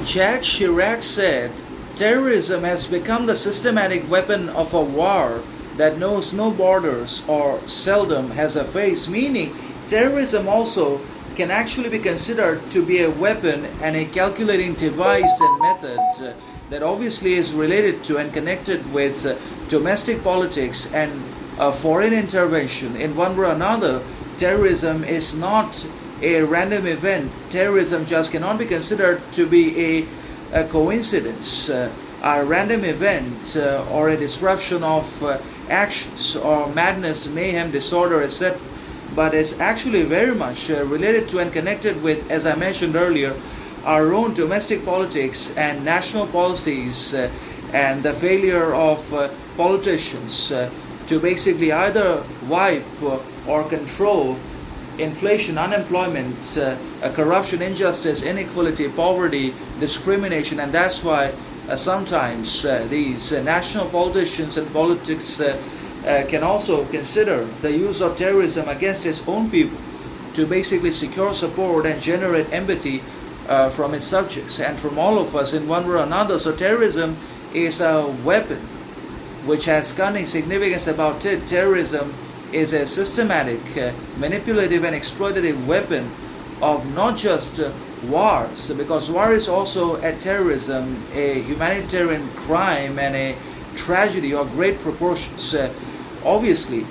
Jacques Chirac said, terrorism has become the systematic weapon of a war that knows no borders or seldom has a face, meaning terrorism also can actually be considered to be a weapon and a calculating device and method that obviously is related to and connected with domestic politics and foreign intervention in one way or another. Terrorism is not a random event. Terrorism just cannot be considered to be a coincidence, a random event, or a disruption of actions or madness, mayhem, disorder, etc. But it's actually very much related to and connected with, as I mentioned earlier, our own domestic politics and national policies and the failure of politicians to basically either wipe or control inflation, unemployment, corruption, injustice, inequality, poverty, discrimination, and that's why sometimes these national politicians and politics can also consider the use of terrorism against its own people to basically secure support and generate empathy from its subjects and from all of us in one way or another. So terrorism is a weapon which has cunning significance about it. Terrorism is a systematic, manipulative and exploitative weapon of not just wars, because war is also a terrorism, a humanitarian crime and a tragedy of great proportions. Obviously,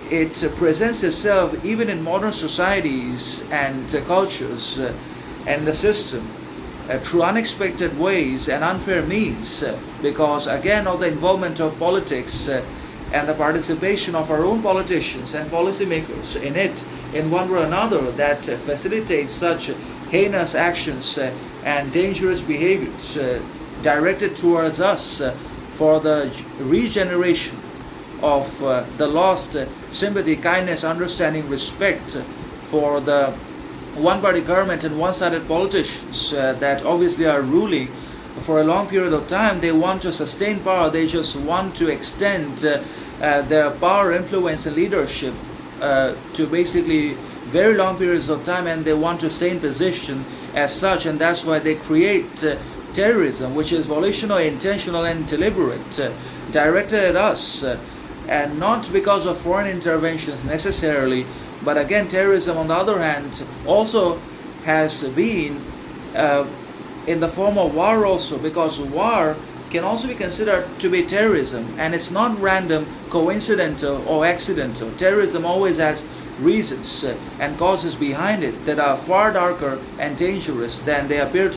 it presents itself even in modern societies and cultures and the system through unexpected ways and unfair means, because again of the involvement of politics and the participation of our own politicians and policymakers in it in one way or another that facilitates such heinous actions and dangerous behaviors directed towards us for the regeneration of the lost sympathy, kindness, understanding, respect for the one-party government and one-sided politicians that obviously are ruling for a long period of time. They want to sustain power. They just want to extend their power, influence, and leadership to basically very long periods of time, and they want to stay in position as such, and that's why they create terrorism, which is volitional, intentional, and deliberate, directed at us, and not because of foreign interventions necessarily. But again, terrorism, on the other hand, also has been in the form of war also, because war can also be considered to be terrorism, and it's not random, coincidental, or accidental. Terrorism always has reasons and causes behind it that are far darker and dangerous than they appear to